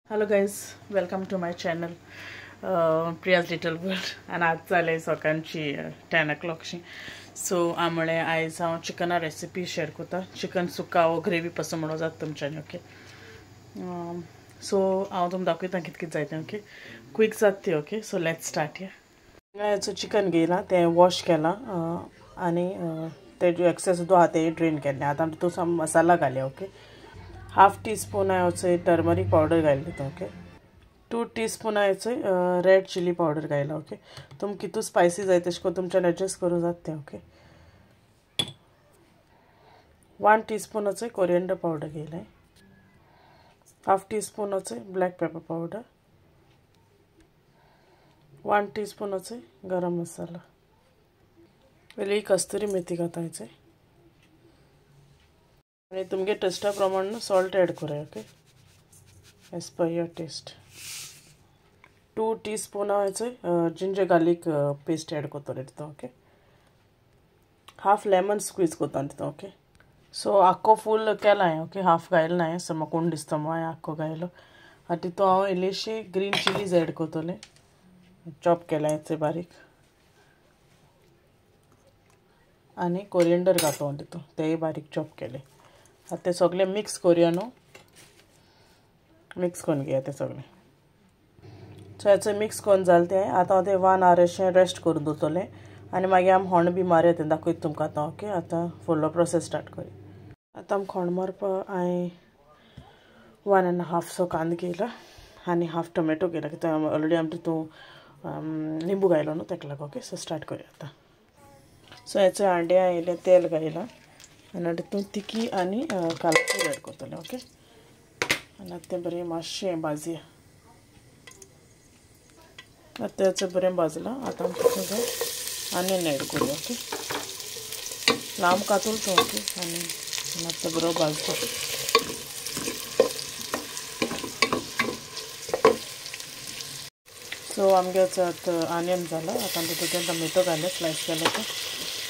Hello guys, welcome to my channel Priya's Little World. And आज जाले सकाळची 10 o'clock शी. So आमळे आयज हांव चिकना रेसिपी शेअर करता. चिकन सुक्का वो ग्रेवी पासून म्हणो जाता तुमच्यानी. ओके सो हांव तुमकां दाखयता कितें कितें जाय तें. ओके क्विक जाता ती. Okay so let's start. हेचो चिकन घेयला तें वॉश केला आनी तेजे एक्सेस जो आहा तें ड्रेन केलें. आतां तितून मसाला घालया. ओके हाफ टीस्पून हांवें टर्मरीक पावडर घातली. ओके 2 टीस्पून हांवें रेड चिली पावडर घायला. ओके तुमकां कितू स्पायसी जाय तशें करून तुमच्यान एडजस्ट करूं जाता तें. ओके 1 टीस्पून कोरिएंडर पावडर घायलें. Half teaspoon black pepper powder. 1 teaspoon garam masala. पयलीं कस्तुरी मेथी घाता आणि तुमगे टेस्टा प्रमाण सॉल्ट ॲड कराय. Okay as per your taste. 2 teaspoon हांवें जिंजर गार्लिक पेस्ट ॲड करतलें तितून. ओके हाफ लेमन स्क्वीज करता तितून. ओके सो आख्खो फूल केला हांवें. ओके हाफ घायलो हांवें सो म्हाका कोण दिसता म्हणून हांवें आख्खो घायलो. आनी तितून हांव इल्लीशी ग्रीन चिलीज ॲड करतलें चॉप केल्या बारीक. आनी कोरिएंडर घातो तितून तेय बारीक चॉप केले. आता ते सगळे मिक्स करूया न्हू. मिक्स करून घेया ते सगळे. सो हेचें मिक्स करून जालें तें आतां हांव तें 1 hour अशें रेस्ट करून दवरतलें आनी मागीर आमी होण बी मारया तें दाखयता तुमकां आतां. ओके आतां फुडलो प्रोसेस स्टार्ट करूया. आतां आमकां होण मारपाक हांवें 1.5 सो कांदो घेयला आनी हाफ टोमॅटो घेयला कित्याक ऑलरेडी आमी तितून लिंबू घायलो न्हू तेका लागून. ओके सो स्टार्ट करूया आतां. सो हेचें हांड्या आयलें तेल घायलां आनी तितून तिकी आनी कालपूर ॲड करतलें. ओके आनी आतां तें बरें मातशें भाजया. आतां तें बरें भाजलां. आतां आमी तितून आनियन ॲड करूया. ओके लांब कातूल तो. ओके आनी आतां बरो भाजता. सो आमगे आतां आनियन जाला. आतां तितून टोमॅटो घाले स्लायस केले ते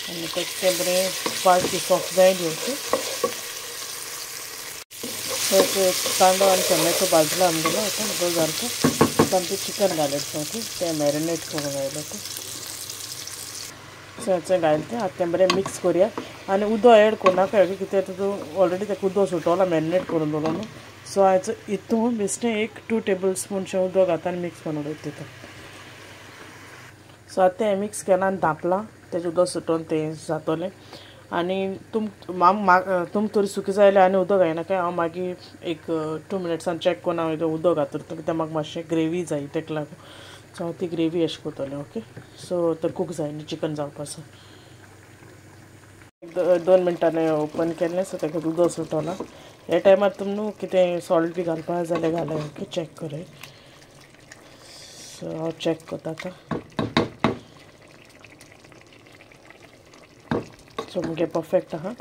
आनी तें बरें पार्टी सॉफ्ट जाय घेवचें. सो कांदो आनी टोमॅटो भाजलो आमगेलो. आतां बरो जालो तो. आतां आमी चिकन घालयलें. ओके तें मॅरिनेट करून घायलें तें. सो हेचें घायलें तें आतां तें बरें मिक्स करुया आनी उदक ॲड करनाका. कित्याक तितून ऑलरेडी तेका उदक सुटोला मॅरिनेट करून दवरलो न्हू. सो हांवें हितून बेश्टें एक 2 टेबलस्पूनशें उदक घाता आनी मिक्स करून उडयता तितून. सो आतां तें मिक्स केलां आनी धांपलां. तेजें उदक सुटोवन तें जातोलें आनी तुमकां तरी सुकी जाय जाल्यार आनी उदक घायनाका. हांव मागीर एक 2 मिनट्सान चॅक करून हांव उदक घातलें कित्याक म्हाका मातशें ग्रेवी जाय तेका लागून. सो हांव ती ग्रेवी अशें करतलें. ओके सो तो कूक जाय न्ही चिकन जावपाचो. 2 मिनटांनी ओपन केलें सो तेका उदक सुटोलां. हे टायमार तुमी न्हू कितें सॉल्ट बी घालपा जाय जाल्यार घालाय. ओके चॅक कराय. सो हांव चॅक करता आतां. सो मुगे परफेक्ट आहा.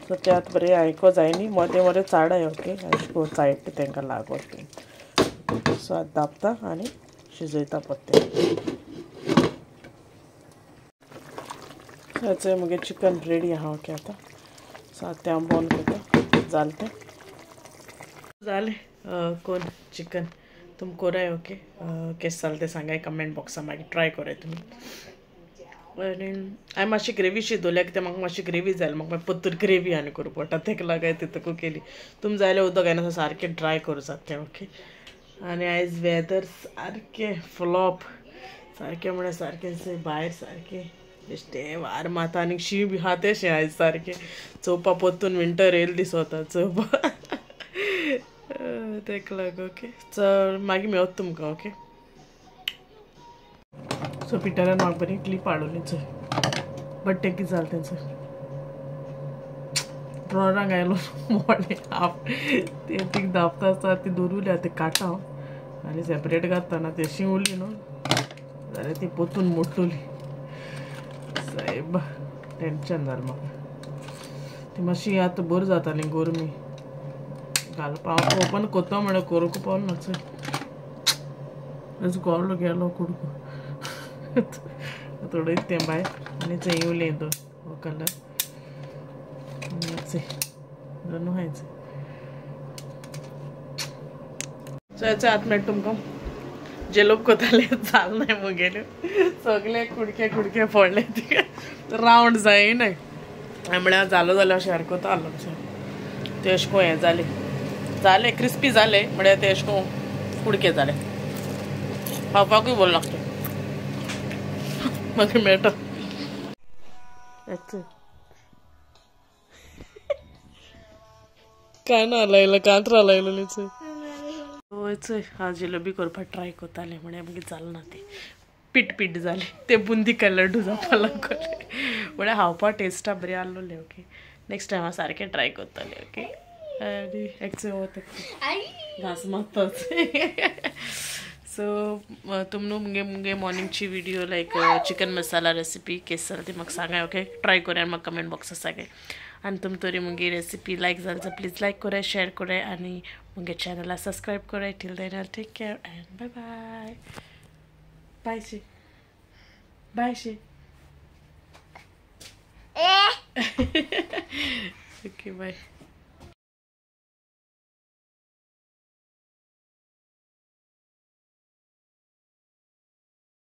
सो ते आतां बरें आयको जाय न्ही मोदें मोदें चाडाय. ओके अशें करून सायड तेंकां लागोन तें. सो आतां धांपता आनी शिजयता परतें. सो हेचें मुगे चिकन रेडी आहा. ओके आतां सो आतां हांव बंद करता. जालें तें जालें कोण चिकन तुमी कोराय. ओके केस जालें तें सांगाय कमेंट बॉक्सान मागीर ट्राय कोराय तुमी. आनी हांवें मातशी ग्रेवी शिजोवल्या कित्याक म्हाका मातशी ग्रेवी जाय. म्हाका पत्तूर ग्रेवी आनी करूं पडटा तेका लागून तितूंक केली. तुमी जाय जाल्यार उदक घायना सारकें ड्राय करूं जाता तें. ओके आनी आयज वेदर सारकें फ्लॉप सारकें म्हळ्यार सारकें भायर सारकें बेश्टें वार माता आनी शीं बी आहा तेशें आयज सारकें चोवपा पोत्तून विंटर येयलो दिसोता चोवपा तेका लागून. ओके चल मागीर मेवता तुमकां. ओके सो पिटरान म्हाका बरी क्लीप हाडून बट तें कितें जालें तेंचो ड्रॉरांक आयलो मोडलें हाफ तें तीक धांपता आसतना ती दवरूली. आतां काडटा हांव आनी सेपरेट घालतना ती अशी उरली न्हू जाल्यार ती पोत्तून मोडटली. सायब टेंशन जालें म्हाका. ती मातशी आतां बरी जातालीं गोरमी घालपा. हांव ओपन कोत्ता म्हळ्यार करूंक पावना. चोय गोळो गेलो कुडको थोडं तें भायर आनी थंय येवलें हो कलर दोनू हायच. सो याचे आतमेट तुमकां जे लोक कोताले जाल नाही मुगेले सगळे कुडके कुडके पडले तिका रावंड जायना म्हळ्यार जालो जाल्यार अशें कोता आसलो अशें ते अशें हें जाले क्रिस्पी जाले म्हळ्यार ते अशें कुडके जाले खावपाकूय बरें लागता म्हाका मेळटा कांदा लायला कांतरां लायलेलीं वयचय हांव जिलेबी करपाक ट्राय कोतालें म्हळ्यार मागीर जालें ना तें पीठ जालें ते बुंदी काय लड्डू जावपा लागले म्हळ्यार खावपा टेस्टा बरें आसलोलें ओके नेक्स्ट टायम हांव सारकें ट्राय कोत्तालें ओके आनी एक्चुअली वता घास मारताच सो तुम मुगे मॉर्निंगची व्हिडिओ लायक चिकन मसाला रेसिपी केस जाली ती म्हाका सांगाय ओके ट्राय कोराय म्हाका कमेंट बॉक्सात सांगाय आनी तुम तरी मुगे रेसिपी लायक जाली जाल्यार प्लीज लायक कोराय शेअर कोराय आनी मुगे चॅनला सबस्क्राईब कोराय टील then take care and bye bye bye शी ओके बाय